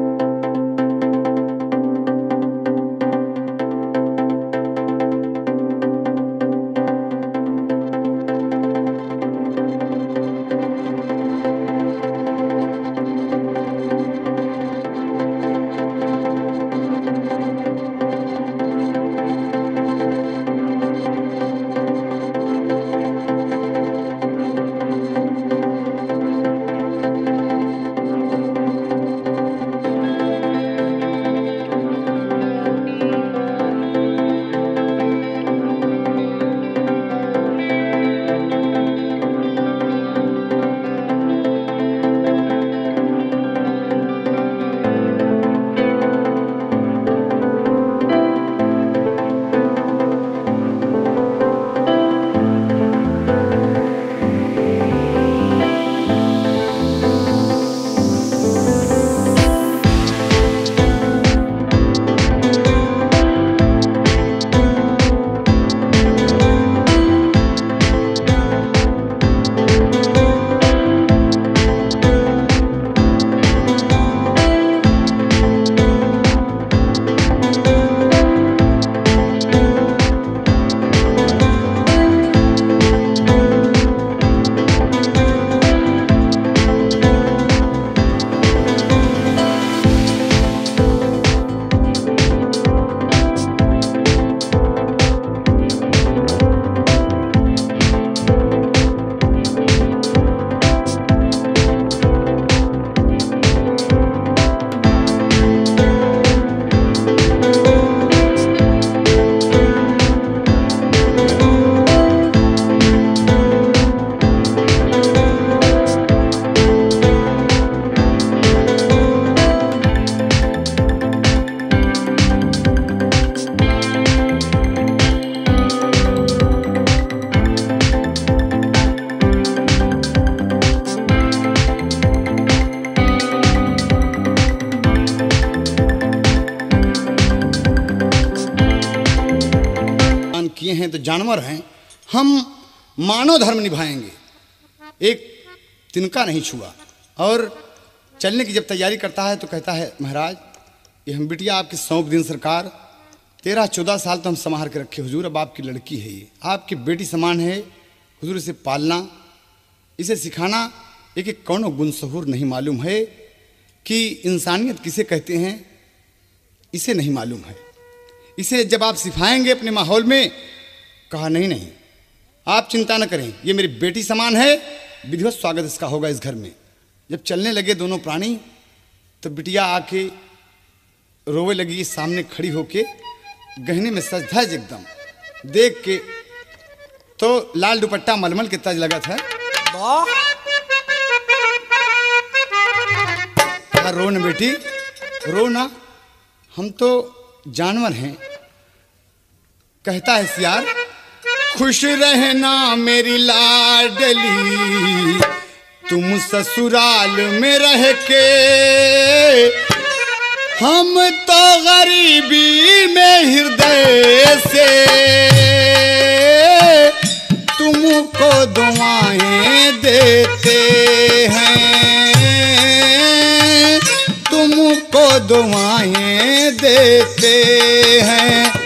किए हैं तो जानवर हैं, हम मानव धर्म निभाएंगे, एक तिनका नहीं छुआ। और चलने की जब तैयारी करता है तो कहता है महाराज ये हम बिटिया आपकी सौंप दिन सरकार, 13-14 साल तो हम संभाल के रखे हुजूर, अब आपकी लड़की है, ये आपकी बेटी समान है हुजूर, इसे पालना इसे सिखाना। एक एक कौनो गुण सहूर नहीं मालूम है कि इंसानियत किसे कहते हैं, इसे नहीं मालूम है। इसे जब आप सिखाएंगे अपने माहौल में, कहा नहीं नहीं आप चिंता न करें, ये मेरी बेटी समान है, विधिवत स्वागत इसका होगा इस घर में। जब चलने लगे दोनों प्राणी तो बिटिया आके रोवे लगी, सामने खड़ी होके गहने में सज धज एकदम देख के, तो लाल दुपट्टा मलमल के तज लगा था। रो न बेटी रो ना, हम तो जानवर हैं। कहता है सियार खुश रहना मेरी लाडली, तुम ससुराल में रह के, हम तो गरीबी में हृदय से तुमको दुआएं देते हैं, तुमको दुआएं देते हैं।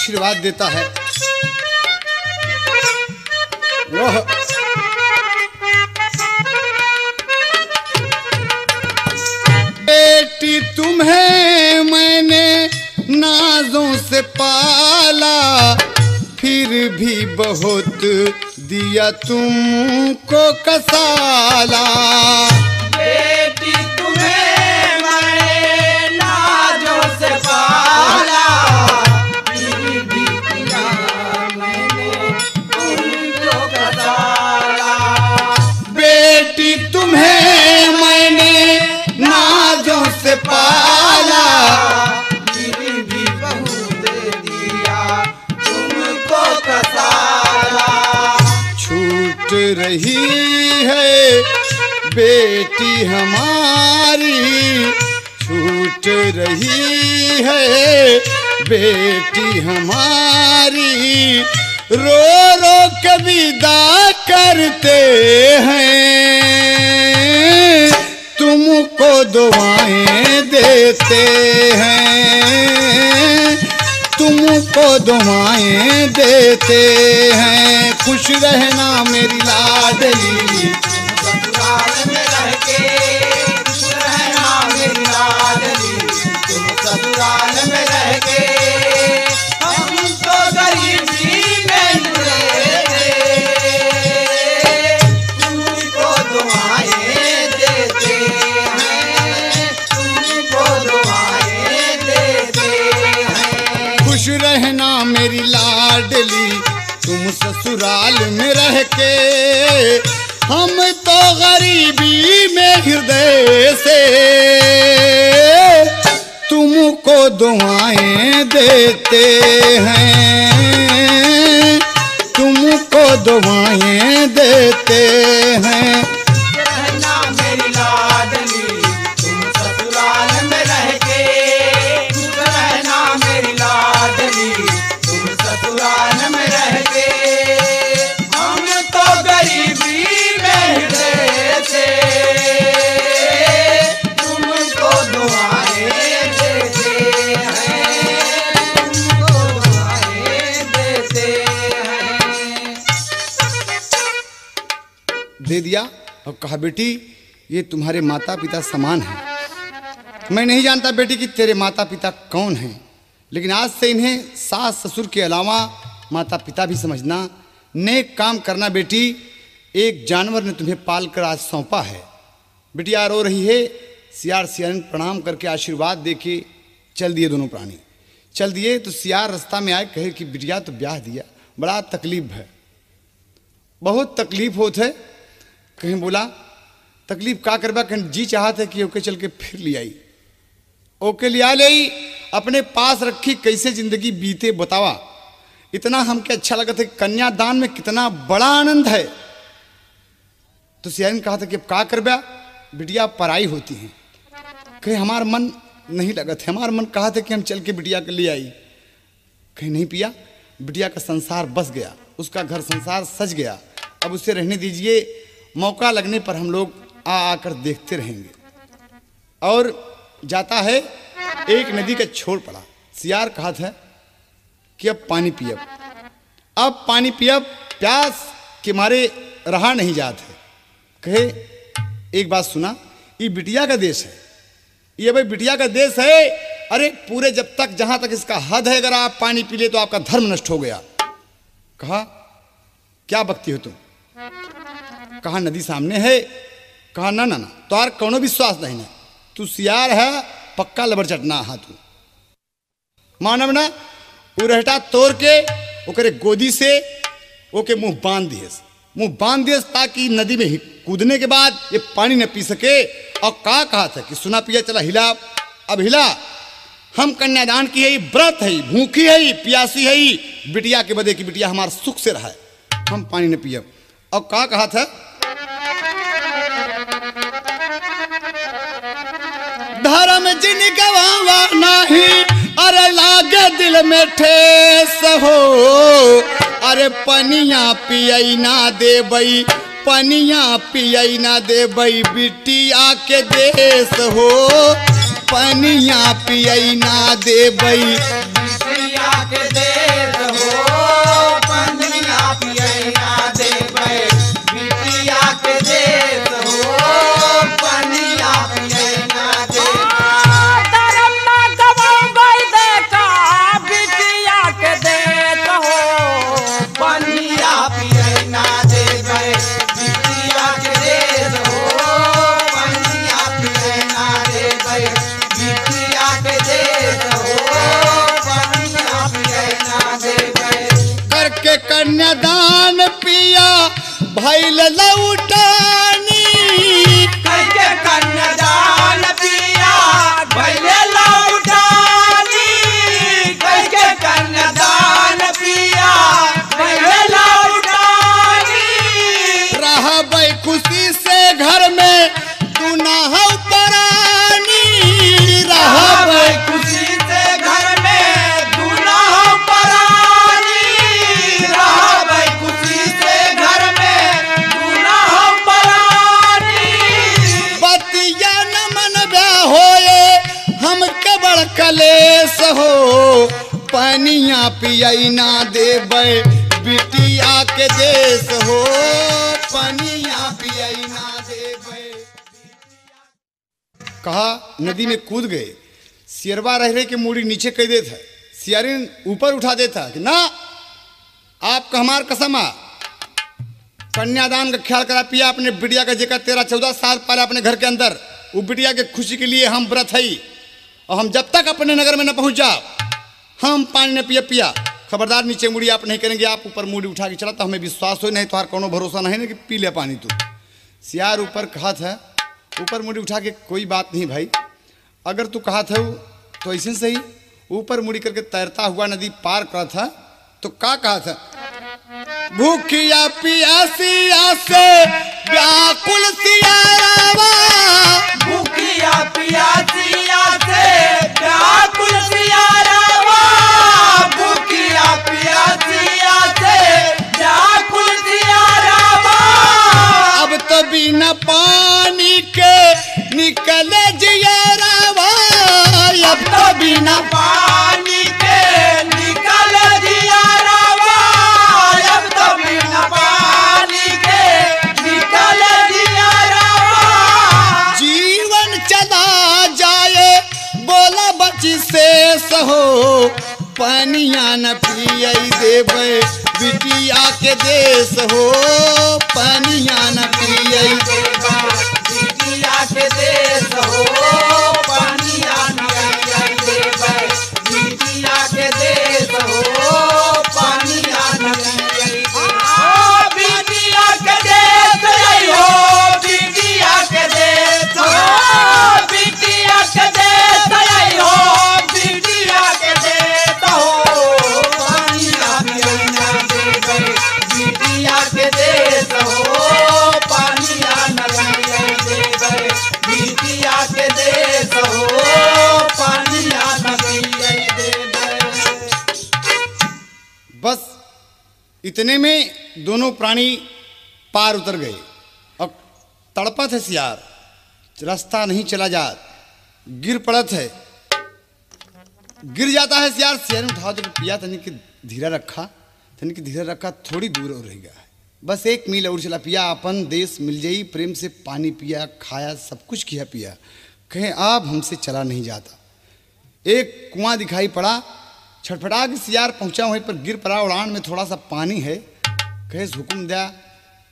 आशीर्वाद देता है। वह बेटी तुम्हें मैंने नाजों से पाला, फिर भी बहुत दिया तुमको कसाला। बेटी तुम्हें मैंने नाजों से पाला, फिर भी दिया मैंने तुमको कसाला। बेटी तुम्हें मैंने नाजों से पाला, फिर भी बहुत दिया तुमको कसाला। छूट रही है बेटी हमारी, छूट रही है बेटी हमारी, रो रो के विदा करते हैं, तुमको दुआएं देते हैं, तुमको दुआएं देते हैं। खुश रहना मेरी लाडली, ससुराल में रह के खुश रहना मेरी लाडली, तुम ससुराल में रह के। हम तो गरीबी में जुड़े थे, तुमको दुआएं देते हैं, तुमको दुआएं देते हैं। खुश रहना मेरी लाडली, तुम ससुराल में रह के। हम तो गरीबी में हृदय से तुमको दुआएं देते हैं, तुमको दुआएं देते हैं। रहना मेरी लाडली, तुम ससुराल में रह के खुश रहना मेरी लाडली, तुम ससुराल में रह के। हम तो गरीबी में हृदय से तुमको दुआएं देते हैं, तुमको दुआएं देते हैं। दे दिया और कहा बेटी ये तुम्हारे माता पिता समान हैं। मैं नहीं जानता बेटी कि तेरे माता पिता कौन हैं, लेकिन आज से इन्हें सास ससुर के अलावा माता पिता भी समझना, नेक काम करना। बेटी एक जानवर ने तुम्हें पाल कर आज सौंपा है। बिटिया रो रही है। सियार सियारन प्रणाम करके आशीर्वाद दे के चल दिए। दोनों प्राणी चल दिए तो सियार रास्ता में आए, कहे कि बिटिया तो ब्याह दिया, बड़ा तकलीफ है, बहुत तकलीफ होत है। कहीं बोला तकलीफ का करबा, कहीं जी चाहत है कि ओके चल के फिर ले आई। ओके लिया ले अपने पास रखी, कैसे जिंदगी बीते बतावा। इतना हमके अच्छा लगा था कि कन्यादान में कितना बड़ा आनंद है। तो सियार ने कहा था कि अब का करबा, बिटिया पराई होती हैं। कहे हमार मन नहीं लगा था, हमार मन कहा था कि हम चल के बिटिया के ले आई। कहीं नहीं पिया, बिटिया का संसार बस गया, उसका घर संसार सज गया। अब उसे रहने दीजिए, मौका लगने पर हम लोग आ आकर देखते रहेंगे। और जाता है, एक नदी का छोर पड़ा। सियार कहा था कि अब पानी पियब, अब पानी पियब, प्यास के मारे रहा नहीं जात है। कहे एक बात सुना, ये बिटिया का देश है, ये भाई बिटिया का देश है। अरे पूरे जब तक जहां तक इसका हद है, अगर आप पानी पी ले तो आपका धर्म नष्ट हो गया। कहा क्या बकती हो तुम? कहा नदी सामने है। कहा ना ना ना, तोहार कौनो विश्वास नहीं है, तू सियार है, पक्का लबर चटना हाथ तू मानव ना। उरहटा तोड़ के ओकरे गोदी से ओके मुंह बांध दिएस, मुंह बांध दिएस ताकि नदी में कूदने के बाद ये पानी न पी सके। और का कहा था कि सुना पिया चला हिला, अब हिला, हम कन्यादान की है, व्रत है, भूखी है, प्यासी है, बिटिया के बदे की बिटिया हमारा सुख से रहा है, हम पानी न पिए। और का कहा था, धर्म जिन गवावा नहीं, अरे लागे दिल में ठेस हो। अरे पनिया पियई ना दे बई, पनिया पियई ना दे बई, बिटिया के देश हो। पनिया पियई ना दे बई, बिटिया के देश भैल लौटानी कैके कन्यादान पिया भैले लौटानी कैके कन्यादान पिया भैले लौटानी रहबै खुशी से घर में तू ना हो परानी रहबै खुशी से घर में तू ना हो परानी रहबै खुशी से घर में तू ना हो परानी बतिया न मनबे होए हम कबड़ कलेस हो पानिया पियई ना देबै बिटिया के देश हो पानिया पियई ना देबै। कहा नदी में कूद गए, सियरवा रह रहे के मूड़ी नीचे कह देता, सियारिन ऊपर उठा देता कि ना आपका हमार कसम आ कन्यादान का ख्याल करा पिया अपने बिटिया का जेकर 13-14 साल पहले अपने घर के अंदर वो बिटिया के खुशी के लिए हम व्रत है और हम जब तक अपने नगर में न पहुंच जाओ हम पानी न पिया पिया खबरदार नीचे मुड़ी आप नहीं करेंगे। आप ऊपर मुड़ी उठा के चला तो हमें विश्वास हो नहीं तो कोनो भरोसा नहीं ना कि पी ले पानी तू। सियार ऊपर कहा था ऊपर मुड़ी उठा के कोई बात नहीं भाई, अगर तू कहा था तो ऐसे सही। ऊपर मुड़ी करके तैरता हुआ नदी पार करा था तो क्या कहा था, भूखिया पियासिया से व्याकुल सियारावा भूखिया पियासिया से व्याकुल सियारावा भूखिया पियासिया से व्याकुल सियारावा अब तो बिना पानी के निकले जियारावा अब तो बिना पानी के निकल जियारावा अब तो बिना पानी के निकल जियारावा जीवन चला जाए बोला बची शेष हो पानिया न पियई देबै बिटिया के देश हो पानिया न पियई देबै बिटिया के देश हो पानिया न पियई देबै बिटिया के देश हो पानिया न पियई बिटिया के देश हो बिटिया के देश हो बिटिया के देश हो बिटिया के देश हो पानिया पियई न देबै बिटिया के देश हो पानिया न पियई देबै बिटिया के देश हो पानिया न पियई देबै। बस इतने में दोनों प्राणी पार उतर गए और तड़पत है सियार, रास्ता नहीं चला जा, गिर पड़त है, गिर जाता है सियार। सियार ने उठा तो पिया तनिक धीरा रखा थोड़ी दूर और रह गया है, बस 1 मील और चला पिया अपन देश मिल जाई। प्रेम से पानी पिया खाया सब कुछ किया पिया, कहे अब हमसे चला नहीं जाता। एक कुआं दिखाई पड़ा, छटपटा के सियार पहुंचा, वहीं पर गिर पड़ा, उड़ान में थोड़ा सा पानी है, कहे हुक्म दिया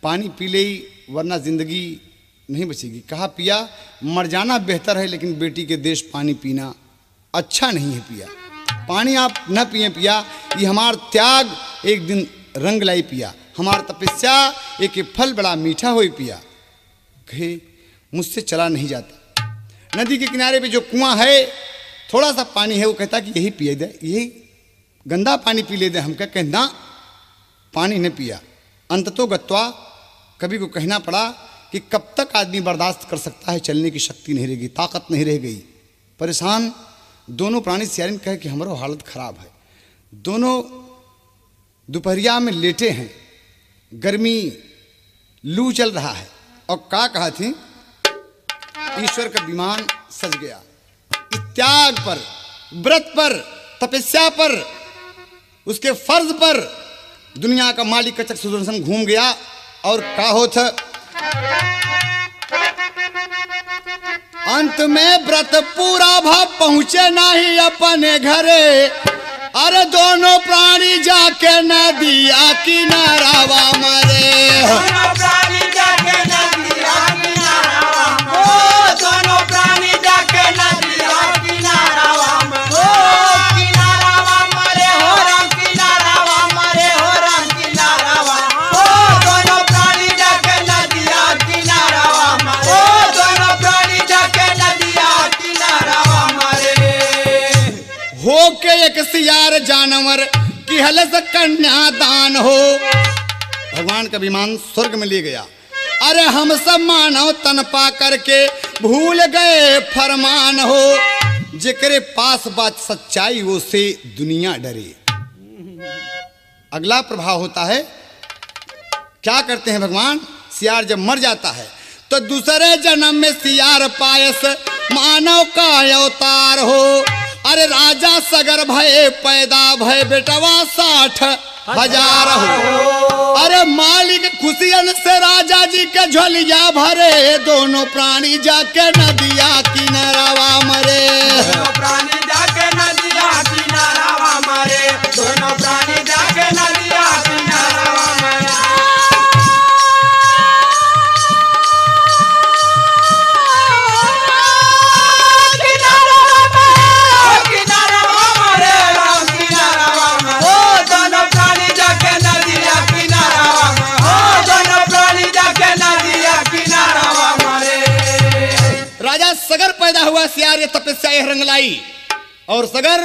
पानी पी ले वरना जिंदगी नहीं बचेगी। कहा पिया मर जाना बेहतर है लेकिन बेटी के देश पानी पीना अच्छा नहीं है पिया, पानी आप न पिए पिया, ये हमार त्याग एक दिन रंग लाई पिया, हमार तपस्या एक फल बड़ा मीठा हो पिया। कहे मुझसे चला नहीं जाता। नदी के किनारे पे जो कुआं है थोड़ा सा पानी है, वो कहता कि यही पिए दे, यही गंदा पानी पी ले दे। हम क्या कहना पानी ने पिया, अंततो गत्वा कभी को कहना पड़ा कि कब तक आदमी बर्दाश्त कर सकता है, चलने की शक्ति नहीं रहेगी, ताकत नहीं रह गई। परेशान दोनों प्राणी सियारिन कहे कि हमारो हालत खराब है, दोनों दोपहरिया में लेटे हैं, गर्मी लू चल रहा है। और क्या कहा थी, ईश्वर का विमान सज गया, त्याग पर, व्रत पर, तपस्या पर, उसके फर्ज पर दुनिया का मालिक कचक सुदर्शन घूम गया। और का होता अंत में व्रत पूरा भाव पहुंचे नहीं अपने घरे, अरे दोनों प्राणी जाके नदिया किनारावा मरे। दोनों प्राणी जाके नदिया किनारावा दोनों प्राणी जाके नदिया किनारावा किनारावा मरे हो राम किनारावा मरे हो राम किनारावा दोनों प्राणी जाके सियार जानवर की हलस कन्यादान हो। भगवान का विमान स्वर्ग में ले गया। अरे हम सब मानव तन पा करके भूल गए फरमान हो। जेकरे पास बात सच्चाई वो से दुनिया डरे। अगला प्रभाव होता है, क्या करते हैं भगवान? सियार जब मर जाता है तो दूसरे जन्म में सियार पायस मानव का अवतार हो। अरे राजा सगर भय पैदा भय बेटवा 60,000 हो। अरे मालिक खुशियन से राजा जी के झोलिया भरे, दोनों प्राणी जाके नदिया किनारावा मरे। दोनों प्राणी जाके नदिया किनारावा मरे, दोनों प्राणी जाके नदिया किनारावा मरे। सगर पैदा हुआ, सियार ये तपस्या ये रंग लाई। और सगर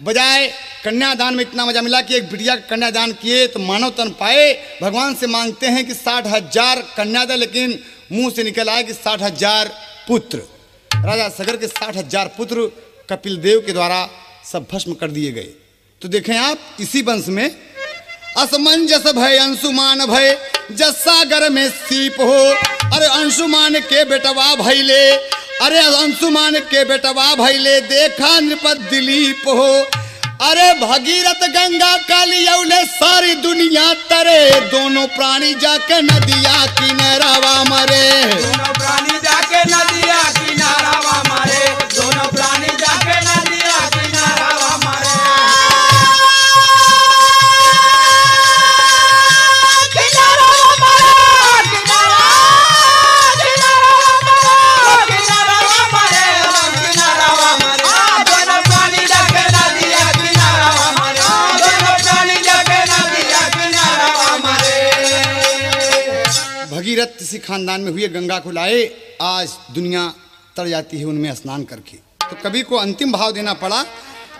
बजाय कन्यादान में इतना मजा मिला कि एक बिटिया का कन्यादान किए तो मानव तन पाए। भगवान से मांगते हैं कि 60,000 कन्या दे, लेकिन मुंह से निकल आए कि 60,000 पुत्र। राजा सगर के 60,000 पुत्र कपिल देव के द्वारा सब भस्म कर दिए गए। तो देखें आप, इसी वंश में असमंजस भय अंशुमान भय जस सागर में सीप हो। अरे अंशुमान के बेटवा भैले, अरे अंशुमान के बेटवा भैले देखा नृपत दिलीप हो। अरे भगीरथ गंगा कालियौले सारी दुनिया तरे, दोनों प्राणी जाके नदिया किनारावा मरे। दोनों प्राणी जाके नदिया किनारावा मरे, दोनों प्राणी जाके नदिया किनारावा मरे। भगीरथ किसी खानदान में हुए, गंगा को लाए, आज दुनिया तर जाती है उनमें स्नान करके। तो कवि को अंतिम भाव देना पड़ा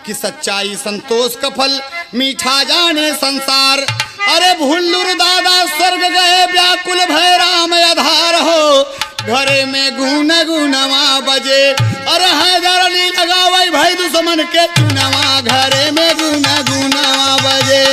कि सच्चाई संतोष का फल मीठा जाने संसार। अरे भुल्लुर दादा स्वर्ग गए व्याकुल भय राम आधार हो। घरे में गुन गुनवा बजे, अरे हैदर अली लगावई भाई दुश्मन के चुनवा। घरे में गुन गुनवा बजे।